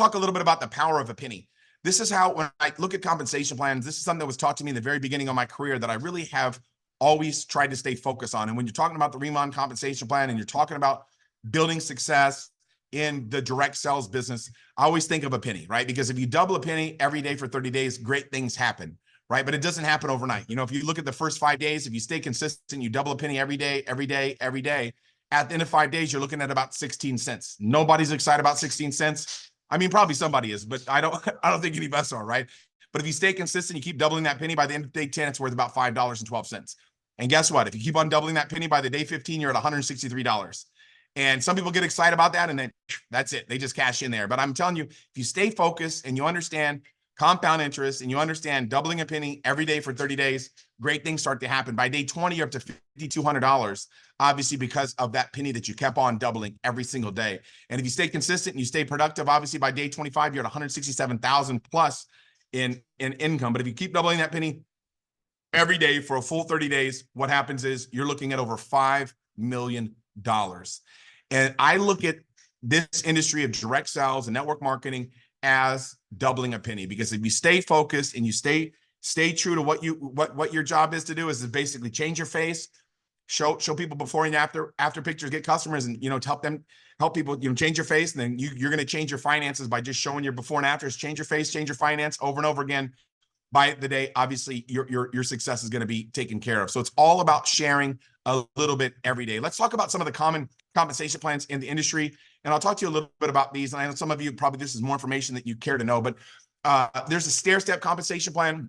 talk a little bit about the power of a penny. This is how, when I look at compensation plans, this is something that was taught to me in the very beginning of my career that I really have always tried to stay focused on. And when you're talking about the Riman compensation plan and you're talking about building success in the direct sales business, I always think of a penny, right? Because if you double a penny every day for 30 days, great things happen, right? But it doesn't happen overnight. You know, if you look at the first 5 days, if you stay consistent, you double a penny every day, every day, every day, at the end of 5 days, you're looking at about 16 cents. Nobody's excited about 16 cents. I mean, probably somebody is, but I don't think any of us are, right? But if you stay consistent, you keep doubling that penny, by the end of day 10, it's worth about $5.12. And guess what? If you keep on doubling that penny, by the day 15, you're at $163. And some people get excited about that, and then that's it. They just cash in there. But I'm telling you, if you stay focused and you understand compound interest and you understand doubling a penny every day for 30 days, great things start to happen. By day 20, you're up to $5,200, obviously because of that penny that you kept on doubling every single day. And if you stay consistent and you stay productive, obviously by day 25, you're at 167,000 plus in income. But if you keep doubling that penny every day for a full 30 days, what happens is you're looking at over $5 million. And I look at this industry of direct sales and network marketing as doubling a penny, because if you stay focused and you stay true to what your job is to do, is to basically change your face, show people before and after pictures, get customers, and help people change your face, and then you're going to change your finances by just showing your before and afters. Change your face, change your finance over and over again. By the day, obviously your success is going to be taken care of. So it's all about sharing a little bit every day. Let's talk about some of the common compensation plans in the industry, and I'll talk to you a little bit about these. And I know some of you probably, this is more information that you care to know, but there's a stair-step compensation plan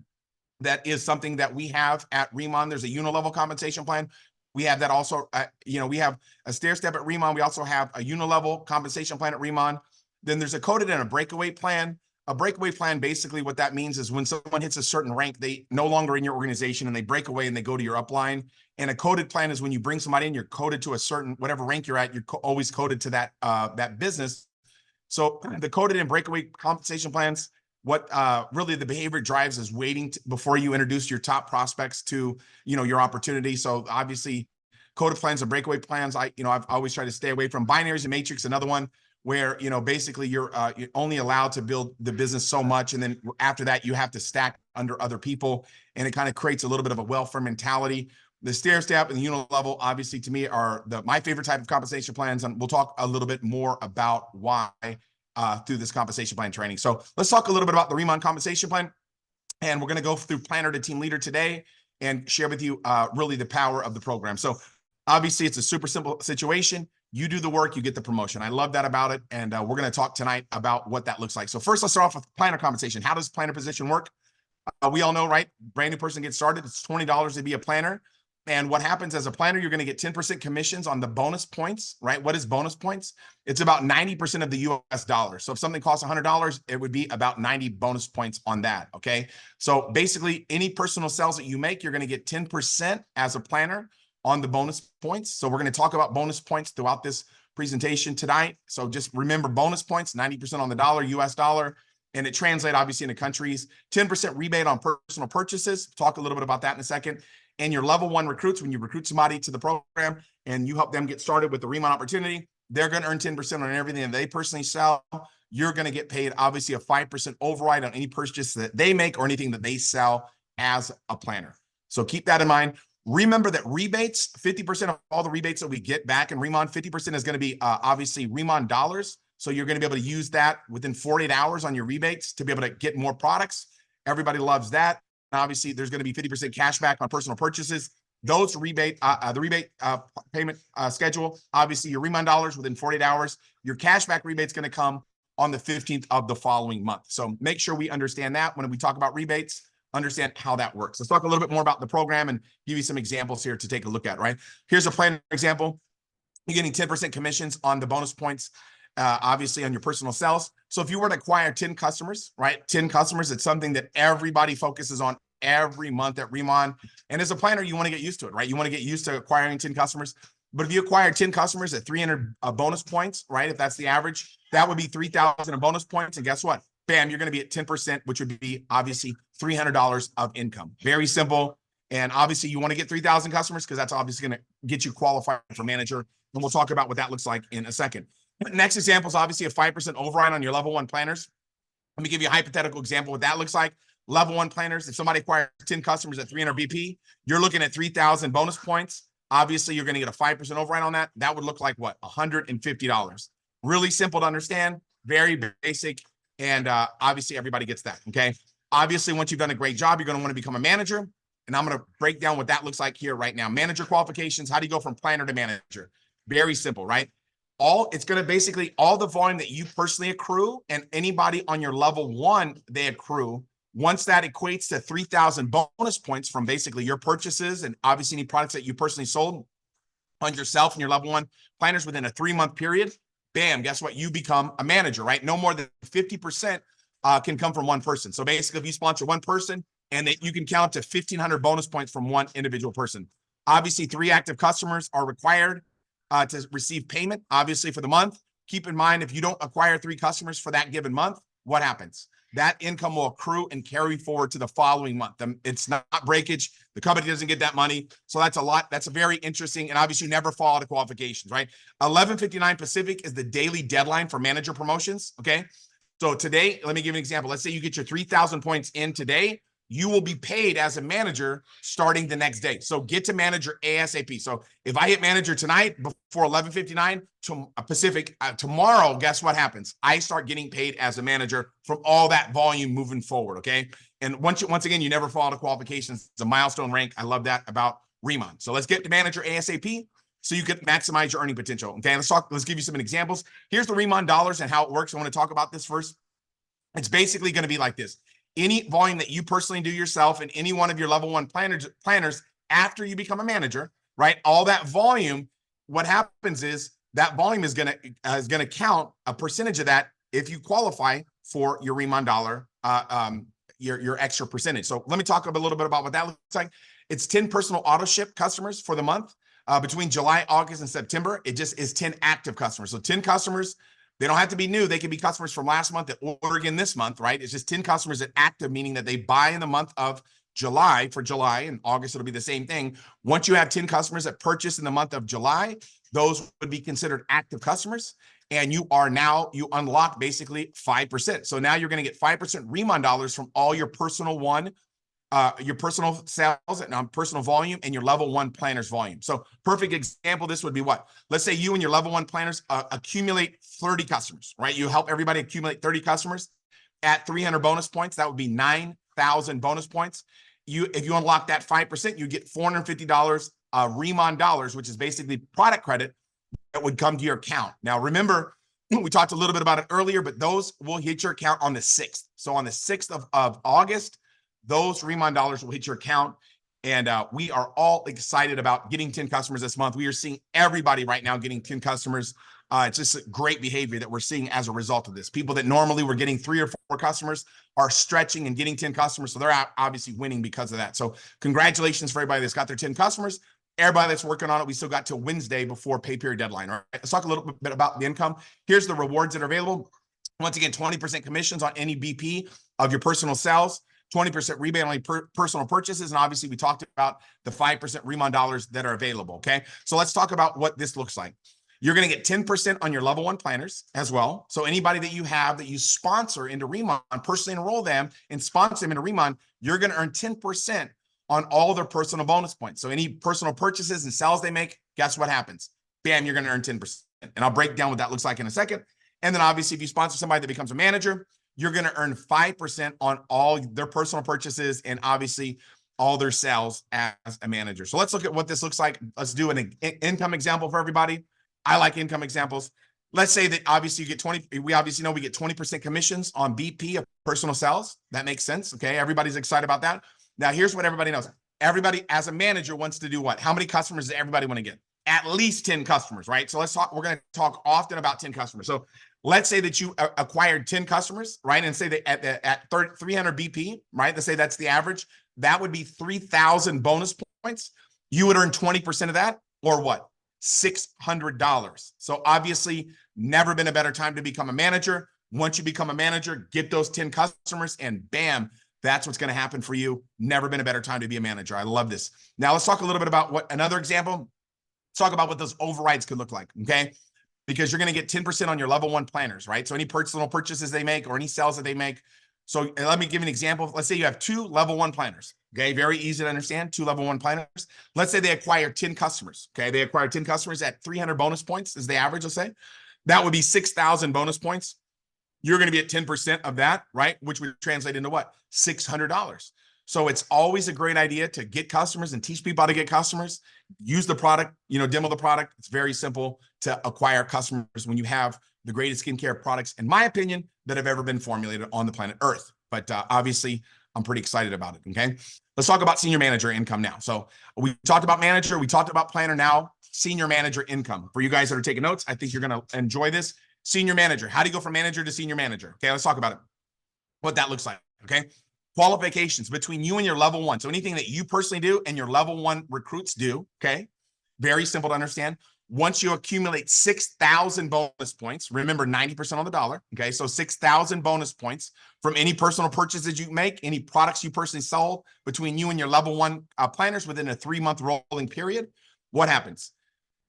that is something that we have at Riman. There's a unilevel compensation plan. We have that also. We have a stair-step at Riman. We also have a unilevel compensation plan at Riman. Then there's a coded and a breakaway plan. A breakaway plan, basically what that means is when someone hits a certain rank, they no longer in your organization and they break away and they go to your upline. And a coded plan is when you bring somebody in, you're coded to a certain, whatever rank you're at, you're always coded to that business. So the coded and breakaway compensation plans, what really the behavior drives is waiting before you introduce your top prospects to, your opportunity. So obviously coded plans and breakaway plans, I've always tried to stay away from. Binaries and matrix, another one, where basically you're only allowed to build the business so much, and then after that you have to stack under other people, and it kind of creates a little bit of a welfare mentality. The stair step and the unilevel, obviously, to me, are my favorite type of compensation plans, and we'll talk a little bit more about why through this compensation plan training. So let's talk a little bit about the Riman compensation plan, and we're going to go through planner to team leader today and share with you really the power of the program. So obviously, it's a super simple situation. You do the work, you get the promotion. I love that about it. And we're going to talk tonight about what that looks like. So first, let's start off with planner compensation. How does planner position work? We all know, right? Brand new person gets started. It's $20 to be a planner. And what happens as a planner, you're going to get 10% commissions on the bonus points, right? What is bonus points? It's about 90% of the US dollar. So if something costs $100, it would be about 90 bonus points on that. Okay. So basically, any personal sales that you make, you're going to get 10% as a planner on the bonus points. So we're going to talk about bonus points throughout this presentation tonight. So just remember, bonus points, 90% on the dollar, US dollar, and it translates obviously into countries. 10% rebate on personal purchases. Talk a little bit about that in a second. And your level 1 recruits, when you recruit somebody to the program and you help them get started with the Riman opportunity, they're going to earn 10% on everything that they personally sell. You're going to get paid obviously a 5% override on any purchase that they make or anything that they sell as a planner. So keep that in mind. Remember that rebates, 50% of all the rebates that we get back in Riman, 50% is going to be obviously Riman dollars. So you're going to be able to use that within 48 hours on your rebates to be able to get more products. Everybody loves that. Obviously, there's going to be 50% cash back on personal purchases. Those rebate, the rebate payment schedule, obviously your Riman dollars within 48 hours. Your cashback rebate is going to come on the 15th of the following month. So make sure we understand that when we talk about rebates. Understand how that works. Let's talk a little bit more about the program and give you some examples here to take a look at, right? Here's a plan example. You're getting 10% commissions on the bonus points, obviously on your personal sales. So if you were to acquire 10 customers, right? 10 customers, it's something that everybody focuses on every month at Riman. And as a planner, you want to get used to it, right? You want to get used to acquiring 10 customers. But if you acquire 10 customers at 300 bonus points, right? If that's the average, that would be 3,000 in bonus points. And guess what? Bam, you're going to be at 10%, which would be obviously $300 of income. Very simple. And obviously you want to get 3,000 customers because that's obviously going to get you qualified for manager. And we'll talk about what that looks like in a second. Next example is obviously a 5% override on your level one planners. Let me give you a hypothetical example what that looks like. Level one planners, if somebody acquires 10 customers at 300 BP, you're looking at 3,000 bonus points. Obviously, you're going to get a 5% override on that. That would look like what? $150. Really simple to understand, very basic. And obviously, everybody gets that. Okay. Obviously, once you've done a great job, you're going to want to become a manager. And I'm going to break down what that looks like here right now. Manager qualifications. How do you go from planner to manager? Very simple, right? It's going to basically all the volume that you personally accrue and anybody on your level one, they accrue. Once that equates to 3,000 bonus points from basically your purchases and obviously any products that you personally sold on yourself and your level one planners within a 3-month period, bam, guess what? You become a manager, right? No more than 50% can come from one person. So basically, if you sponsor one person and that you can count up to 1,500 bonus points from one individual person. Obviously, 3 active customers are required to receive payment, obviously, for the month. Keep in mind, if you don't acquire 3 customers for that given month, what happens? That income will accrue and carry forward to the following month. It's not breakage. The company doesn't get that money. So that's a lot. That's a very interesting, and obviously you never fall out of qualifications, right? 11:59 Pacific is the daily deadline for manager promotions, okay? So today, let me give you an example. Let's say you get your 3,000 points in today. You will be paid as a manager starting the next day. So get to manager ASAP. So if I hit manager tonight before 11:59 to Pacific, tomorrow, guess what happens? I start getting paid as a manager from all that volume moving forward, okay? And once again, you never fall out of qualifications. It's a milestone rank. I love that about Riman. So let's get to manager ASAP so you can maximize your earning potential. Okay, let's give you some examples. Here's the Riman dollars and how it works. I want to talk about this first. It's basically going to be like this. Any volume that you personally do yourself and any one of your level one planners after you become a manager, right? All that volume, what happens is that volume is gonna count a percentage of that if you qualify for your Riman dollar, your extra percentage. So let me talk a little bit about what that looks like. It's 10 personal auto ship customers for the month. Between July, August, and September, it just is 10 active customers. So 10 customers. They don't have to be new. They can be customers from last month that order again this month, right? It's just 10 customers that active, meaning that they buy in the month of July for July, and August, it'll be the same thing. Once you have 10 customers that purchase in the month of July, those would be considered active customers. And you unlock basically 5%. So now you're going to get 5% Riman dollars from all your personal sales and personal volume and your level one planners volume. So perfect example, this would be what? Let's say you and your level one planners accumulate 30 customers, right? You help everybody accumulate 30 customers at 300 bonus points. That would be 9,000 bonus points. If you unlock that 5%, you get $450 Riman dollars, which is basically product credit that would come to your account. Now, remember, we talked a little bit about it earlier, but those will hit your account on the 6th. So on the 6th of August, those Riman dollars will hit your account. And we are all excited about getting 10 customers this month. We are seeing everybody right now getting 10 customers. It's just great behavior that we're seeing as a result of this. People that normally were getting 3 or 4 customers are stretching and getting 10 customers. So they're obviously winning because of that. So congratulations for everybody that's got their 10 customers. Everybody that's working on it, we still got till Wednesday before pay period deadline. All right, let's talk a little bit about the income. Here's the rewards that are available. Once again, 20% commissions on any BP of your personal sales. 20% rebate on personal purchases. And obviously, we talked about the 5% Riman dollars that are available. Okay. So let's talk about what this looks like. You're going to get 10% on your level one planners as well. So anybody that you have that you sponsor into Riman, personally enroll them and sponsor them into Riman, you're going to earn 10% on all their personal bonus points. So any personal purchases and sales they make, guess what happens? Bam, you're going to earn 10%. And I'll break down what that looks like in a second. And then obviously, if you sponsor somebody that becomes a manager, you're going to earn 5% on all their personal purchases and obviously all their sales as a manager. So let's look at what this looks like. Let's do an income example for everybody. I like income examples. Let's say that obviously you get 20. We obviously know we get 20% commissions on BP of personal sales. That makes sense. Okay. Everybody's excited about that. Now, here's what everybody knows. Everybody as a manager wants to do what? How many customers does everybody want to get? At least 10 customers, right? So let's talk. We're going to talk often about 10 customers. So let's say that you acquired 10 customers, right? And say that at 300 BP, right? Let's say that's the average. That would be 3,000 bonus points. You would earn 20% of that, or what? $600. So obviously, never been a better time to become a manager. Once you become a manager, get those 10 customers, and bam, that's what's going to happen for you. Never been a better time to be a manager. I love this. Now let's talk a little bit about what another example. Let's talk about what those overrides could look like. Okay. because you're going to get 10% on your level one planners, right? So any personal purchases they make or any sales that they make. So let me give you an example. Let's say you have 2 level one planners. Okay. Very easy to understand. 2 level one planners. Let's say they acquire 10 customers. Okay. They acquire 10 customers at 300 bonus points is the average, let's say. That would be 6,000 bonus points. You're going to be at 10% of that, right? Which would translate into what? $600. So it's always a great idea to get customers and teach people how to get customers. Use the product, demo the product. It's very simple to acquire customers when you have the greatest skincare products, in my opinion, that have ever been formulated on the planet Earth. But obviously, I'm pretty excited about it. Okay. Let's talk about senior manager income now. So we talked about manager, we talked about planner. Now senior manager income. For you guys that are taking notes, I think you're going to enjoy this. Senior manager. How do you go from manager to senior manager? Okay, let's talk about it. What that looks like. Okay. Qualifications between you and your level one. So anything that you personally do and your level one recruits do. Okay. Very simple to understand. Once you accumulate 6,000 bonus points, remember 90% on the dollar. Okay. So 6,000 bonus points from any personal purchases you make, any products you personally sold between you and your level one planners within a 3-month rolling period. What happens?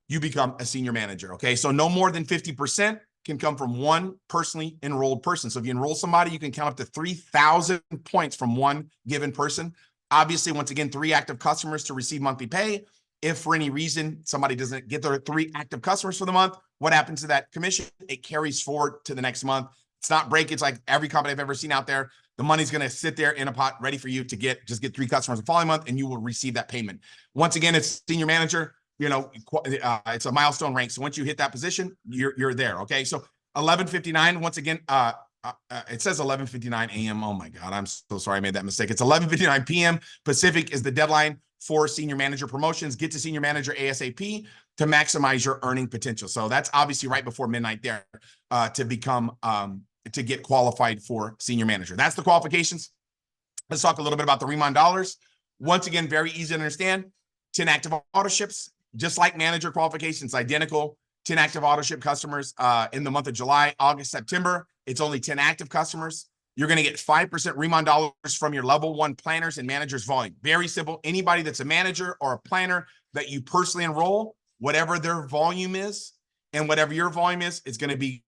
You become a senior manager. Okay. So no more than 50% can come from one personally enrolled person. So if you enroll somebody, you can count up to 3,000 points from one given person. Obviously, once again, 3 active customers to receive monthly pay. If for any reason somebody doesn't get their 3 active customers for the month, what happens to that commission? It carries forward to the next month. It's not break. It's like every company I've ever seen out there. The money's going to sit there in a pot ready for you to just get 3 customers the following month, and you will receive that payment. Once again, it's senior manager. It's a milestone rank. So once you hit that position, you're there. Okay. So 11:59. Once again, it says 11:59 a.m. Oh my God, I'm so sorry I made that mistake. It's 11:59 p.m. Pacific is the deadline for senior manager promotions. Get to senior manager ASAP to maximize your earning potential. So that's obviously right before midnight there to become to get qualified for senior manager. That's the qualifications. Let's talk a little bit about the Riman dollars. Once again, very easy to understand. 10 active auto ships. Just like manager qualifications, identical. 10 active auto ship customers in the month of July, August, September. It's only 10 active customers. You're going to get 5% Riman dollars from your level one planners and managers volume. Very simple. Anybody that's a manager or a planner that you personally enroll, whatever their volume is and whatever your volume is, it's going to be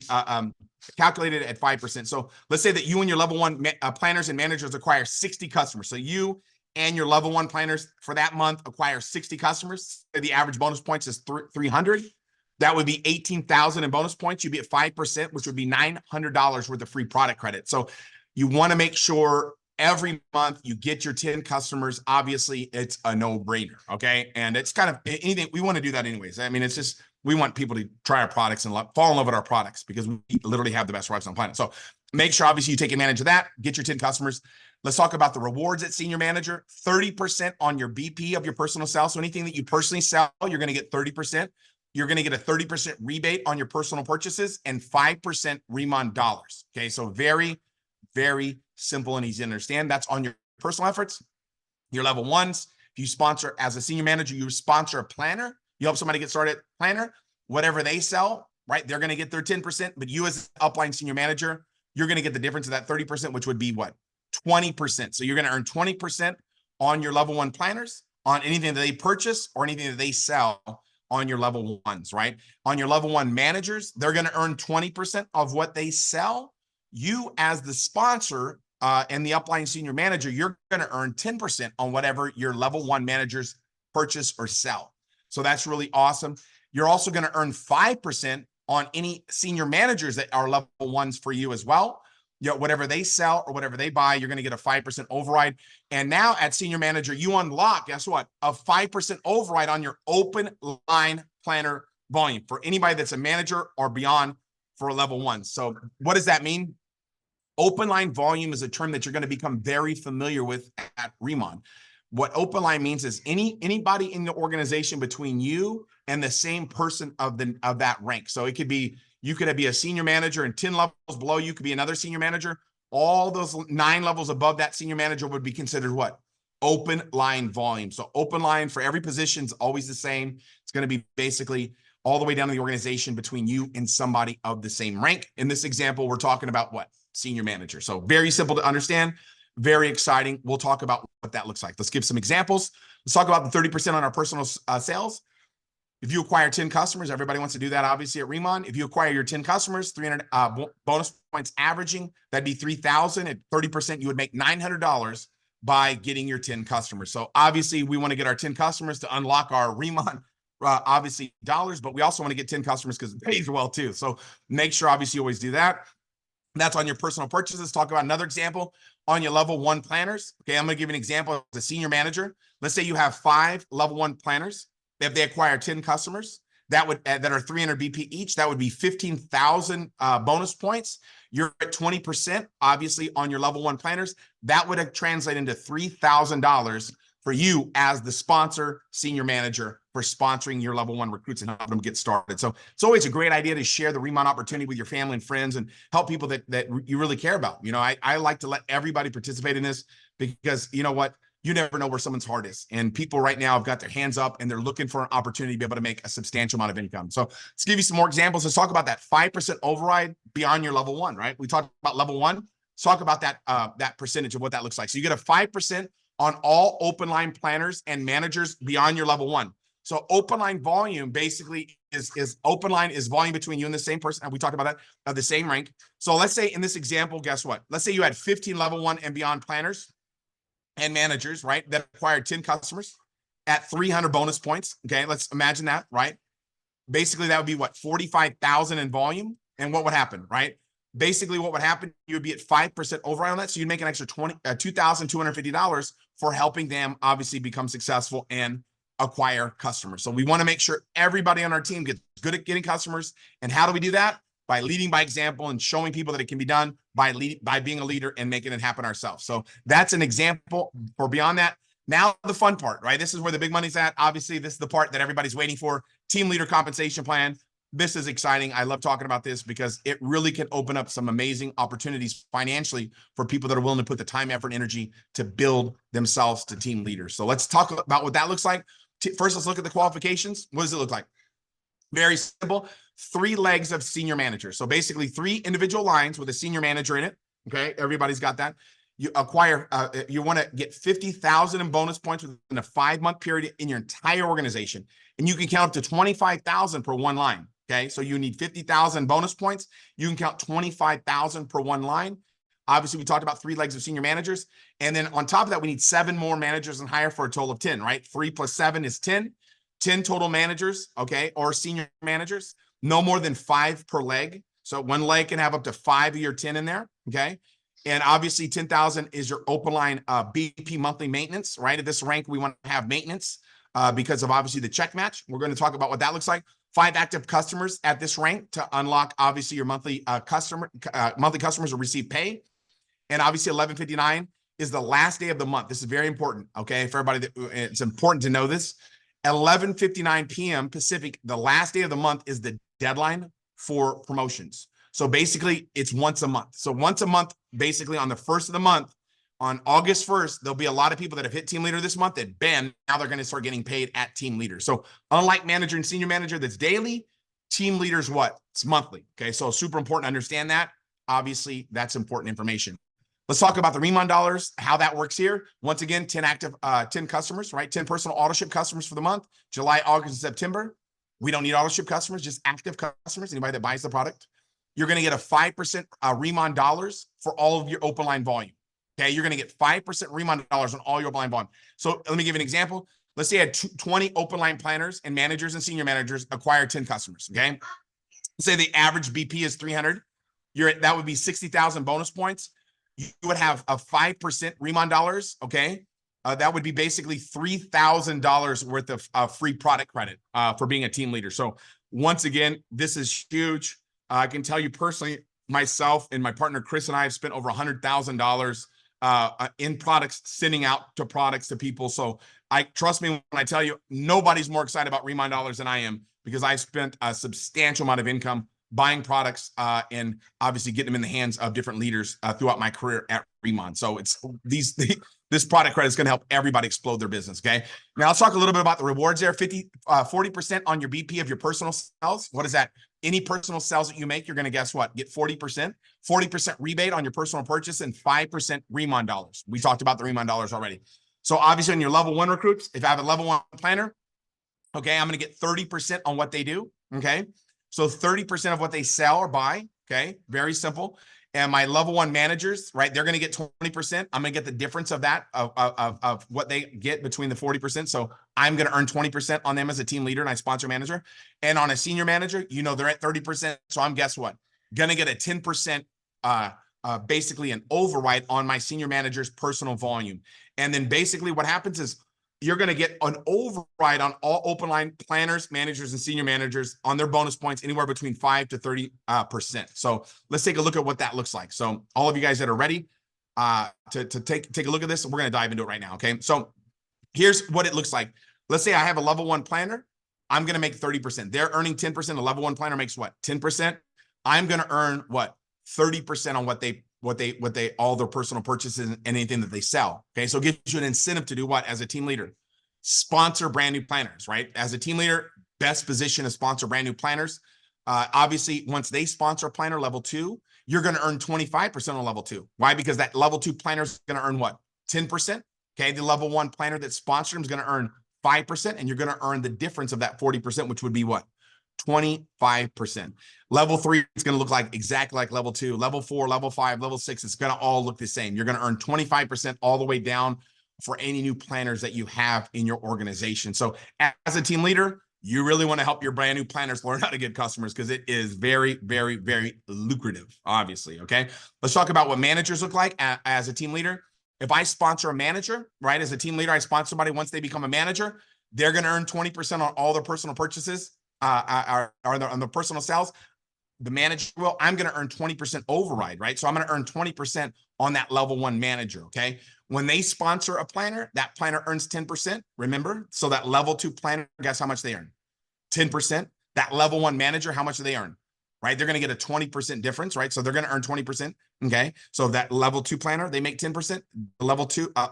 calculated at 5%. So let's say that you and your level one planners and managers acquire 60 customers. So you and your level one planners for that month acquire 60 customers. The average bonus points is 300. That would be 18,000 in bonus points. You get 5%, which would be $900 worth of free product credit. So you want to make sure every month you get your 10 customers. Obviously, it's a no-brainer. Okay. And it's kind of anything. We want to do that anyways. I mean, it's just, we want people to try our products and fall in love with our products because we literally have the best products on the planet. So make sure, obviously, you take advantage of that. Get your 10 customers. Let's talk about the rewards at senior manager. 30% on your BP of your personal sale. So anything that you personally sell, you're going to get 30%. You're going to get a 30% rebate on your personal purchases and 5% Riman dollars. Okay. So very, very simple and easy to understand. That's on your personal efforts. Your level ones, if you sponsor as a senior manager, you sponsor a planner. You help somebody get started planner, whatever they sell, right? They're going to get their 10%, but you as upline senior manager, you're going to get the difference of that 30%, which would be what? 20%. So you're going to earn 20% on your level one planners, on anything that they purchase or anything that they sell on your level ones, right? On your level one managers, they're going to earn 20% of what they sell. You as the sponsor and the upline senior manager, you're going to earn 10% on whatever your level one managers purchase or sell. So that's really awesome. You're also going to earn 5% on any senior managers that are level ones for you as well. Whatever they sell or whatever they buy, you're going to get a 5% override. And now at senior manager, you unlock, guess what? A 5% override on your open line planner volume for anybody that's a manager or beyond for level one. So what does that mean? Open line volume is a term that you're going to become very familiar with at Riman. What open line means is anybody in the organization between you and the same person of that rank. So it could be, you could be a senior manager and 10 levels below you could be another senior manager. All those 9 levels above that senior manager would be considered what? Open line volume. So open line for every position is always the same. It's going to be basically all the way down to the organization between you and somebody of the same rank. In this example, we're talking about what? Senior manager. So very simple to understand. Very exciting. We'll talk about what that looks like. Let's give some examples. Let's talk about the 30% on our personal sales. If you acquire 10 customers, everybody wants to do that, obviously, at Riman. If you acquire your 10 customers, 300 bonus points averaging, that'd be 3,000. At 30%, you would make $900 by getting your 10 customers. So obviously, we want to get our 10 customers to unlock our Riman, obviously, dollars, but we also want to get 10 customers because it pays well, too. So make sure, obviously, you always do that. That's on your personal purchases. Talk about another example on your level 1 planners. Okay, I'm going to give you an example of the senior manager. Let's say you have 5 level 1 planners. If they acquire 10 customers that are 300 BP each, that would be 15,000 bonus points. You're at 20%, obviously, on your level 1 planners. That would translate into $3,000 for you as the sponsor senior manager for sponsoring your level 1 recruits and helping them get started. So it's always a great idea to share the Riman opportunity with your family and friends and help people that you really care about. You know, I like to let everybody participate in this because, you know what? You never know where someone's heart is. And people right now have got their hands up and they're looking for an opportunity to be able to make a substantial amount of income. So let's give you some more examples. Let's talk about that 5% override beyond your level 1, right? We talked about level 1. Let's talk about that percentage of what that looks like. So you get a 5% on all open line planners and managers beyond your level 1. So open line volume basically is open line is volume between you and the same person. And we talked about that of the same rank. So let's say in this example, guess what? Let's say you had 15 level 1 and beyond planners and managers, right, that acquired 10 customers at 300 bonus points. Okay, let's imagine that, right? Basically, that would be what, 45,000 in volume. And what would happen, right? Basically, what would happen, you would be at 5% override on that. So you'd make an extra $2,250 for helping them obviously become successful and acquire customers. So we want to make sure everybody on our team gets good at getting customers. And how do we do that? By leading by example and showing people that it can be done by being a leader and making it happen ourselves. So that's an example for beyond that. Now the fun part, right? This is where the big money's at. Obviously, this is the part that everybody's waiting for. Team leader compensation plan. This is exciting. I love talking about this because it really can open up some amazing opportunities financially for people that are willing to put the time, effort, and energy to build themselves to team leaders. So let's talk about what that looks like. First, let's look at the qualifications. What does it look like? Very simple. 3 legs of senior manager. So basically 3 individual lines with a senior manager in it. Okay. Everybody's got that. You acquire, you want to get 50,000 in bonus points within a 5-month period in your entire organization. And you can count up to 25,000 per one line. Okay. So you need 50,000 bonus points. You can count 25,000 per one line. Obviously, we talked about 3 legs of senior managers. And then on top of that, we need 7 more managers and hire for a total of 10, right? 3 plus 7 is 10. 10 total managers, okay, or senior managers, no more than 5 per leg. So one leg can have up to 5 of your 10 in there, okay? And obviously 10,000 is your open line BP monthly maintenance, right? At this rank, we want to have maintenance because of obviously the check match. We're going to talk about what that looks like. 5 active customers at this rank to unlock obviously your monthly customers will receive pay. And obviously 11:59 is the last day of the month. This is very important, okay? For everybody, it's important to know this. 11:59 p.m. Pacific, the last day of the month is the deadline for promotions. So basically, it's once a month. So once a month, basically on the first of the month, on August 1st, there'll be a lot of people that have hit team leader this month that, bam, now they're going to start getting paid at team leader. So unlike manager and senior manager that's daily, team leader's what? It's monthly. Okay, so super important to understand that. Obviously, that's important information. Let's talk about the Riman dollars, how that works here. Once again, 10 active, 10 customers, right? 10 personal auto ship customers for the month, July, August, and September. We don't need auto ship customers, just active customers, anybody that buys the product. You're going to get a 5% Riman dollars for all of your open line volume. Okay, you're going to get 5% Riman dollars on all your open line volume. So let me give you an example. Let's say I had 20 open line planners and managers and senior managers acquire 10 customers. Okay, let's say the average BP is 300. That would be 60,000 bonus points. You would have a 5% Riman dollars, okay? That would be basically $3,000 worth of free product credit for being a team leader. So once again, this is huge. I can tell you personally, myself and my partner Chris and I have spent over $100,000 in products, sending out to products to people. So trust me when I tell you, nobody's more excited about Riman dollars than I am because I spent a substantial amount of income buying products and obviously getting them in the hands of different leaders throughout my career at Riman. So it's this product credit is going to help everybody explode their business. Okay. Now let's talk a little bit about the rewards there. 40% on your BP of your personal sales. What is that? Any personal sales that you make, you're going to guess what? Get 40%, 40% rebate on your personal purchase and 5% Riman dollars. We talked about the Riman dollars already. So obviously on your level 1 recruits, if I have a level 1 planner, Okay, I'm going to get 30% on what they do. Okay, so 30% of what they sell or buy. Okay, very simple. And my level one managers, right, they're going to get 20%. I'm going to get the difference of that, of what they get between the 40%. So I'm going to earn 20% on them as a team leader and I sponsor manager. And on a senior manager, you know, they're at 30%. So I'm, guess what? Going to get a 10%, basically an override on my senior manager's personal volume. And then basically what happens is you're going to get an override on all open line planners, managers, and senior managers on their bonus points, anywhere between 5 to 30%. So let's take a look at what that looks like. So all of you guys that are ready to take a look at this, we're going to dive into it right now. Okay. So here's what it looks like. Let's say I have a level one planner. I'm going to make 30%. They're earning 10%. A level one planner makes what? 10%. I'm going to earn what? 30% on what they all their personal purchases and anything that they sell. Okay, so it gives you an incentive to do what as a team leader? Sponsor brand new planners, right? As a team leader, best position to sponsor brand new planners. Obviously, once they sponsor a planner level 2, you're going to earn 25% on level 2. Why? Because that level 2 planner is going to earn what? 10%. Okay, the level 1 planner that sponsored them is going to earn 5%, and you're going to earn the difference of that 40%, which would be what? 25%. Level 3 is going to look like exactly like level 2, level 4, level 5, level 6. It's going to all look the same. You're going to earn 25% all the way down for any new planners that you have in your organization. So as a team leader, you really want to help your brand new planners learn how to get customers because it is very, very, very lucrative, obviously. Okay. Let's talk about what managers look like as a team leader. If I sponsor a manager, right, as a team leader, I sponsor somebody once they become a manager, they're going to earn 20% on all their personal purchases. On the personal sales, the manager will, I'm going to earn 20% override, right? So I'm going to earn 20% on that level 1 manager. Okay. When they sponsor a planner, that planner earns 10%. Remember? So that level 2 planner, guess how much they earn? 10%. That level 1 manager, how much do they earn? Right? They're going to get a 20% difference, right? So they're going to earn 20%. Okay. So that level 2 planner, they make 10%. The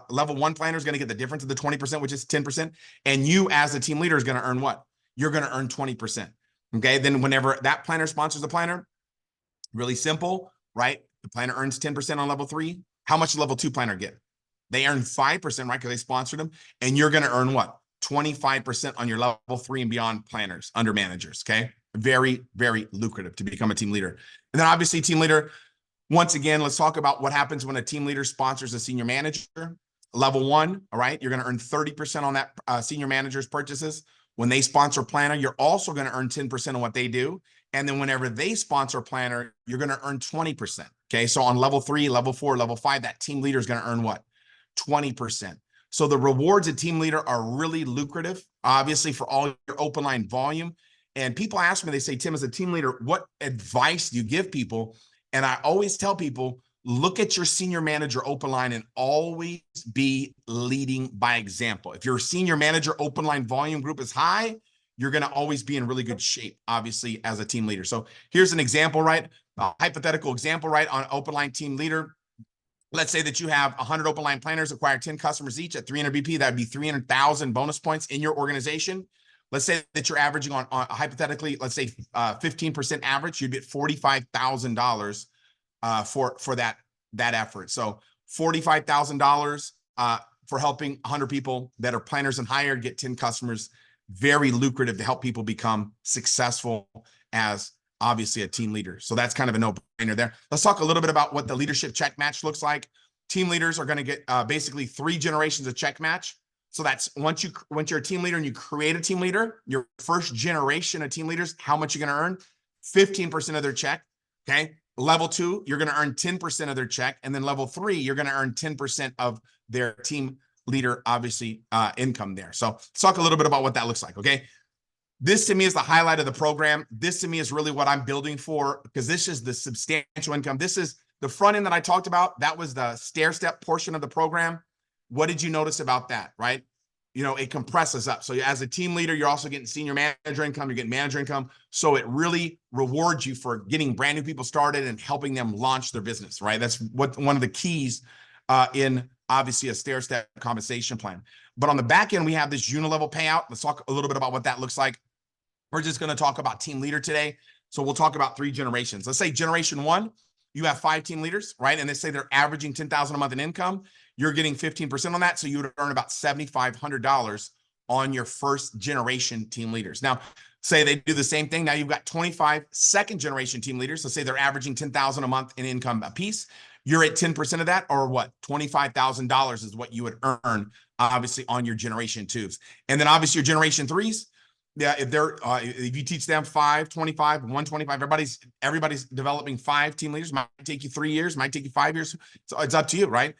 level 1 planner is going to get the difference of the 20%, which is 10%. And you as a team leader is going to earn what? You're going to earn 20%. Okay. Then whenever that planner sponsors the planner, really simple, right? The planner earns 10% on level 3. How much does level 2 planner get? They earn 5%, right? Because they sponsored them. And you're going to earn what? 25% on your level 3 and beyond planners under managers. Okay. Very, very lucrative to become a team leader. And then obviously team leader, once again, let's talk about what happens when a team leader sponsors a senior manager. Level 1, all right? You're going to earn 30% on that senior manager's purchases. When they sponsor a planner, you're also going to earn 10% on what they do. And then whenever they sponsor a planner, you're going to earn 20%. Okay. So on level 3, level 4, level 5, that team leader is going to earn what? 20%. So the rewards of team leader are really lucrative, obviously, for all your open line volume. And people ask me, they say, Tim, as a team leader, what advice do you give people? And I always tell people, look at your senior manager open line and always be leading by example. If your senior manager open line volume group is high, you're going to always be in really good shape, obviously, as a team leader. So here's an example, right? A hypothetical example, right? On open line team leader. Let's say that you have 100 open line planners, acquire 10 customers each at 300 BP. That would be 300,000 bonus points in your organization. Let's say that you're averaging on hypothetically, let's say 15% average, you'd get $45,000 for that effort. So $45,000 for helping 100 people that are planners and higher get 10 customers. Very lucrative to help people become successful as obviously a team leader. So that's kind of a no-brainer there. Let's talk a little bit about what the leadership check match looks like. Team leaders are going to get basically 3 generations of check match. So that's once you're a team leader and you create a team leader, your first generation of team leaders, how much you're going to earn? 15% of their check. Okay. Level 2, you're going to earn 10% of their check. And then level 3, you're going to earn 10% of their team leader, obviously, income there. So let's talk a little bit about what that looks like. Okay. This to me is the highlight of the program. This to me is really what I'm building for, because this is the substantial income. This is the front end that I talked about. That was the stair step portion of the program. What did you notice about that, right? You know, it compresses up. So as a team leader, you're also getting senior manager income, you're getting manager income. So it really rewards you for getting brand new people started and helping them launch their business, right? That's what one of the keys in obviously a stair step compensation plan. But on the back end, we have this unilevel payout. Let's talk a little bit about what that looks like. We're just going to talk about team leader today. So we'll talk about 3 generations. Let's say generation 1, you have 5 team leaders, right? And they say they're averaging $10,000 a month in income. You're getting 15% on that. So you would earn about $7,500 on your first generation team leaders. Now, say they do the same thing. Now you've got 25 second generation team leaders. So say they're averaging 10,000 a month in income a piece. You're at 10% of that, or what? $25,000 is what you would earn, obviously, on your generation twos. And then obviously your generation threes, yeah, if you teach them 5, 25, 125, everybody's developing 5 team leaders. Might take you 3 years, might take you 5 years. So it's up to you, right?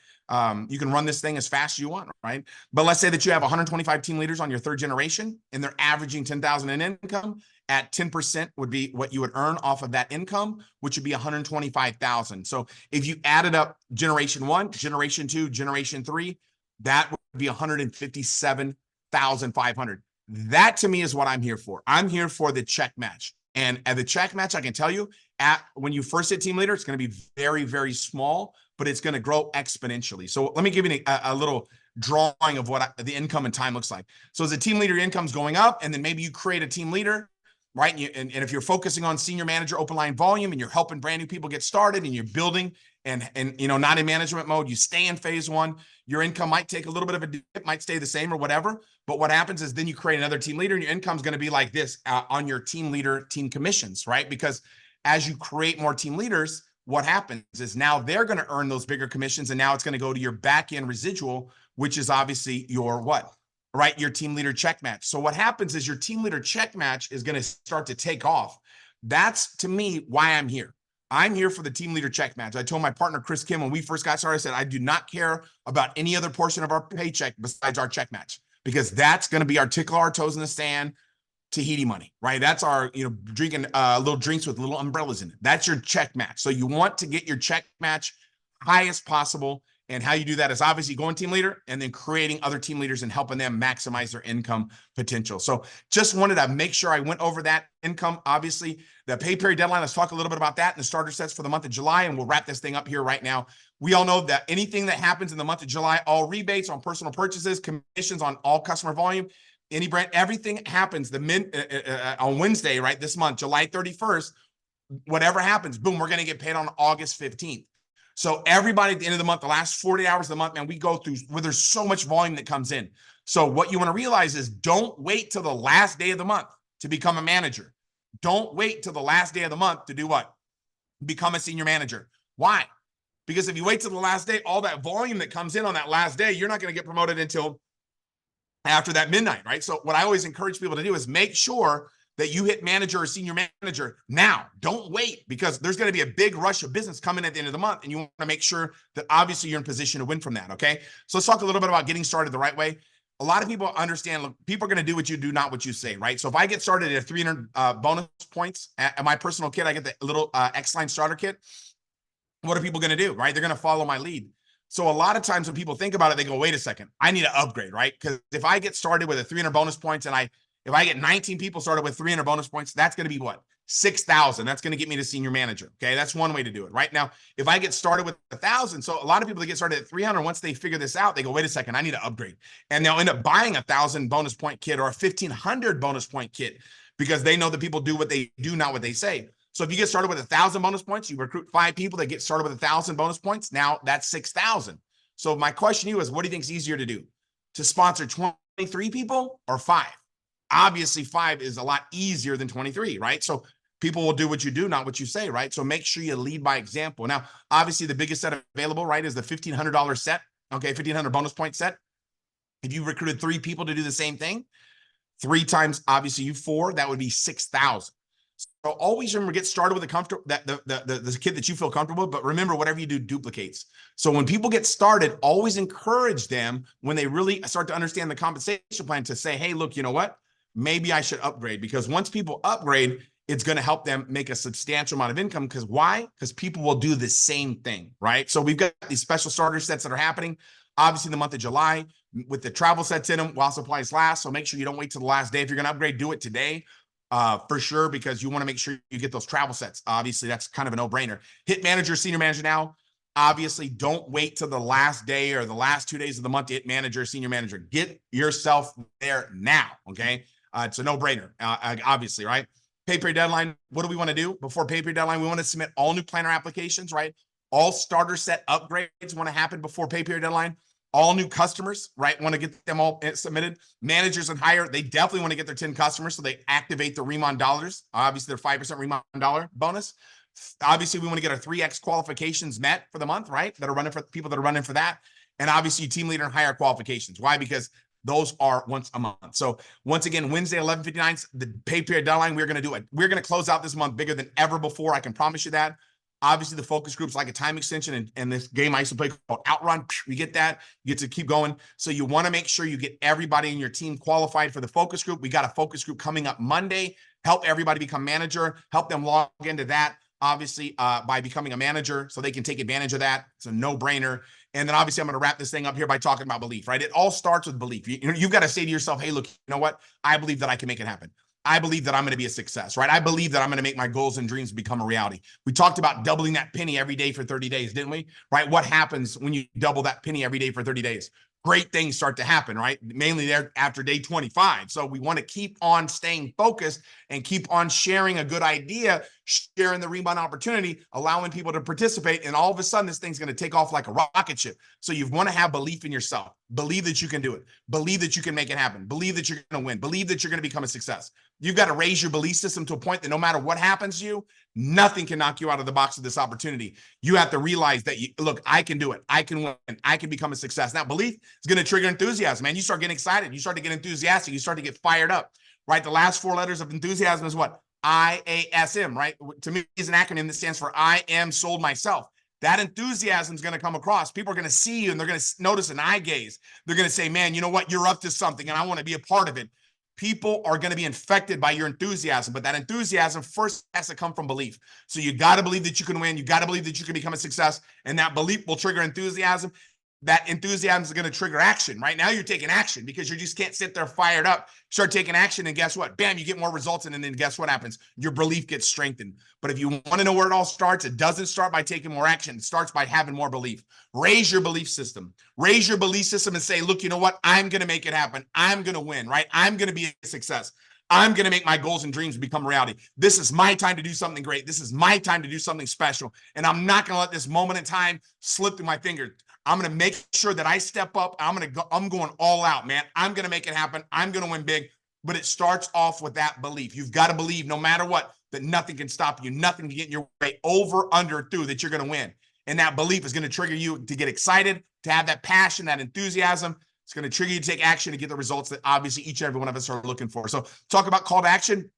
You can run this thing as fast as you want, right? But let's say that you have 125 team leaders on your third generation and they're averaging 10,000 in income. At 10% would be what you would earn off of that income, which would be 125,000. So if you added up generation 1, generation 2, generation 3, that would be 157,500. That to me is what I'm here for. I'm here for the check match. And at the check match, I can tell you, when you first hit team leader, it's going to be very, very small, but it's going to grow exponentially. So let me give you a little drawing of what the income and time looks like. So as a team leader, your income's going up, and then maybe you create a team leader, right? And if you're focusing on senior manager open line volume and you're helping brand new people get started and you're building and not in management mode, you stay in phase 1, your income might take a little bit of a dip, might stay the same or whatever. But what happens is then you create another team leader and your income is going to be like this on your team leader team commissions, right? Because as you create more team leaders, what happens is now they're going to earn those bigger commissions. And now it's going to go to your back end residual, which is obviously your what? Right? Your team leader check match. So what happens is your team leader check match is going to start to take off. That's to me why I'm here. I'm here for the team leader check match. I told my partner, Chris Kim, when we first got started, I said, I do not care about any other portion of our paycheck besides our check match, because that's going to be our tickle our toes in the sand Tahiti money, right? That's our, drinking little drinks with little umbrellas in it. That's your check match. So you want to get your check match highest possible. And how you do that is obviously going team leader and then creating other team leaders and helping them maximize their income potential. So just wanted to make sure I went over that income. Obviously, the pay period deadline, let's talk a little bit about that and the starter sets for the month of July, and we'll wrap this thing up here right now. We all know that anything that happens in the month of July, all rebates on personal purchases, commissions on all customer volume, any brand, everything happens on Wednesday, right? This month, July 31st, whatever happens, boom, we're going to get paid on August 15th. So everybody at the end of the month, the last 40 hours of the month, man, we go through where there's so much volume that comes in. So what you want to realize is don't wait till the last day of the month to become a manager. Don't wait till the last day of the month to do what? Become a senior manager. Why? Because if you wait till the last day, all that volume that comes in on that last day, you're not going to get promoted until after that midnight, right? So what I always encourage people to do is make sure that you hit manager or senior manager now. Don't wait, because there's going to be a big rush of business coming at the end of the month, and you want to make sure that obviously you're in position to win from that, okay? So let's talk a little bit about getting started the right way. A lot of people understand, look, people are going to do what you do, not what you say, right? So if I get started at 300 bonus points at my personal kit, I get the little X-Line starter kit. What are people going to do, right? They're going to follow my lead. So a lot of times when people think about it, they go, wait a second, I need to upgrade, right? Because if I get started with a 300 bonus points and if I get 19 people started with 300 bonus points, that's going to be what? 6,000. That's going to get me to senior manager. Okay. That's one way to do it right now. If I get started with 1,000, so a lot of people that get started at 300, once they figure this out, they go, wait a second, I need to upgrade. And they'll end up buying 1,000 bonus point kit or a 1,500 bonus point kit, because they know that people do what they do, not what they say. So if you get started with 1,000 bonus points, you recruit 5 people that get started with 1,000 bonus points. Now that's 6,000. So my question to you is, what do you think is easier to do? To sponsor 23 people or 5? Obviously 5 is a lot easier than 23, right? So people will do what you do, not what you say, right? So make sure you lead by example. Now, obviously the biggest set available, right, is the $1,500 set. Okay, 1,500 bonus point set. If you recruited 3 people to do the same thing, 3 times, obviously you 4, that would be 6,000. So always remember, get started with the kid that you feel comfortable with, but remember, whatever you do duplicates. So when people get started, always encourage them when they really start to understand the compensation plan to say, hey, look, you know what? Maybe I should upgrade, because once people upgrade, it's going to help them make a substantial amount of income. Because why? Because people will do the same thing, right? So we've got these special starter sets that are happening, obviously in the month of July, with the travel sets in them while supplies last. So make sure you don't wait till the last day. If you're going to upgrade, do it today. For sure, because you want to make sure you get those travel sets. Obviously, that's kind of a no-brainer. Hit manager, senior manager now. Obviously, don't wait till the last day or the last 2 days of the month to hit manager, senior manager. Get yourself there now, okay? It's a no-brainer, obviously, right? Pay period deadline, what do we want to do before pay period deadline? We want to submit all new planner applications, right? All starter set upgrades want to happen before pay period deadline. All new customers, right? Want to get them all submitted. Managers and higher, they definitely want to get their 10 customers, so they activate the Riman dollars. Obviously, their 5% Riman dollar bonus. Obviously, we want to get our 3x qualifications met for the month, right? That are running for people that are running for that. And obviously, team leader and higher qualifications. Why? Because those are once a month. So once again, Wednesday, 11:59, the pay period deadline. We're going to do it. We're going to close out this month bigger than ever before. I can promise you that. Obviously, the focus group's like a time extension, and this game I used to play called Outrun. We get that. You get to keep going. So you want to make sure you get everybody in your team qualified for the focus group. We got a focus group coming up Monday. Help everybody become manager. Help them log into that, obviously, by becoming a manager so they can take advantage of that. It's a no-brainer. And then obviously I'm going to wrap this thing up here by talking about belief, right? It all starts with belief. You've got to say to yourself, hey, look, you know what? I believe that I can make it happen. I believe that I'm going to be a success, right? I believe that I'm going to make my goals and dreams become a reality. We talked about doubling that penny every day for 30 days, didn't we? Right? What happens when you double that penny every day for 30 days? Great things start to happen, right? Mainly there after day 25. So we want to keep on staying focused and keep on sharing a good idea, sharing the Riman opportunity, allowing people to participate. And all of a sudden, this thing's going to take off like a rocket ship. So you want to have belief in yourself. Believe that you can do it. Believe that you can make it happen. Believe that you're going to win. Believe that you're going to become a success. You've got to raise your belief system to a point that no matter what happens to you, nothing can knock you out of the box of this opportunity. You have to realize that, look, I can do it. I can win. I can become a success. Now, belief is going to trigger enthusiasm, man. You start getting excited. You start to get enthusiastic. You start to get fired up, right? The last 4 letters of enthusiasm is what? IASM, right? To me, is an acronym that stands for I am sold myself. That enthusiasm is going to come across. People are going to see you and they're going to notice an eye gaze. They're going to say, man, you know what? You're up to something and I want to be a part of it. People are going to be infected by your enthusiasm, but that enthusiasm first has to come from belief. So you got to believe that you can win. You got to believe that you can become a success, and that belief will trigger enthusiasm. That enthusiasm is going to trigger action. Right now, you're taking action because you just can't sit there fired up. Start taking action, and guess what? Bam, you get more results, and then guess what happens? Your belief gets strengthened. But if you want to know where it all starts, it doesn't start by taking more action. It starts by having more belief. Raise your belief system. Raise your belief system and say, look, you know what? I'm going to make it happen. I'm going to win, right? I'm going to be a success. I'm going to make my goals and dreams become reality. This is my time to do something great. This is my time to do something special. And I'm not going to let this moment in time slip through my fingers. I'm going to make sure that I step up. I'm going all out, man. I'm going to make it happen. I'm going to win big. But it starts off with that belief. You've got to believe no matter what, that nothing can stop you. Nothing can get in your way, over, under, through, that you're going to win. And that belief is going to trigger you to get excited, to have that passion, that enthusiasm. It's going to trigger you to take action to get the results that obviously each and every one of us are looking for. So talk about call to action.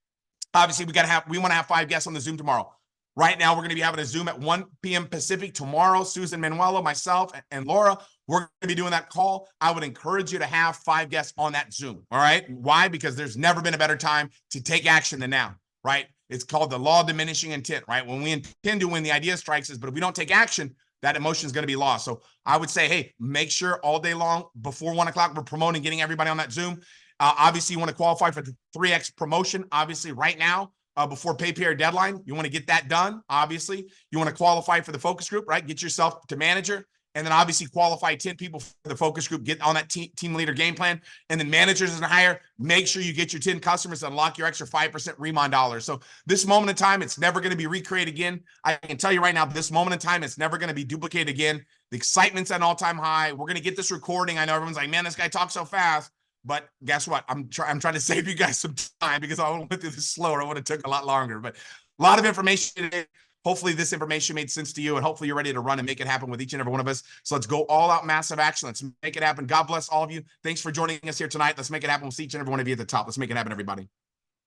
Obviously, we want to have 5 guests on the Zoom tomorrow. Right now, we're going to be having a Zoom at 1 p.m. Pacific tomorrow. Susan Manuelo, myself, and Laura, we're going to be doing that call. I would encourage you to have 5 guests on that Zoom. All right. Why? Because there's never been a better time to take action than now, right? It's called the law of diminishing intent, right? When we intend to win, the idea strikes us, but if we don't take action, that emotion is going to be lost. So I would say, hey, make sure all day long before 1 o'clock, we're promoting getting everybody on that Zoom. Obviously, you want to qualify for the 3X promotion, obviously, right now. Before pay period deadline, you want to get that done. Obviously, you want to qualify for the focus group, right? Get yourself to manager, and then obviously qualify 10 people for the focus group. Get on that team leader game plan, and then managers and higher. Make sure you get your 10 customers to unlock your extra 5% Riman dollars. So this moment in time, it's never going to be recreated again. I can tell you right now, this moment in time, it's never going to be duplicated again. The excitement's at an all-time high. We're going to get this recording. I know everyone's like, man, this guy talks so fast. But guess what? I'm trying to save you guys some time because I went through this slower. It would have took a lot longer. But a lot of information today. Hopefully this information made sense to you, and hopefully you're ready to run and make it happen with each and every one of us. So let's go all out, massive action. Let's make it happen. God bless all of you. Thanks for joining us here tonight. Let's make it happen. We'll see each and every one of you at the top. Let's make it happen, everybody.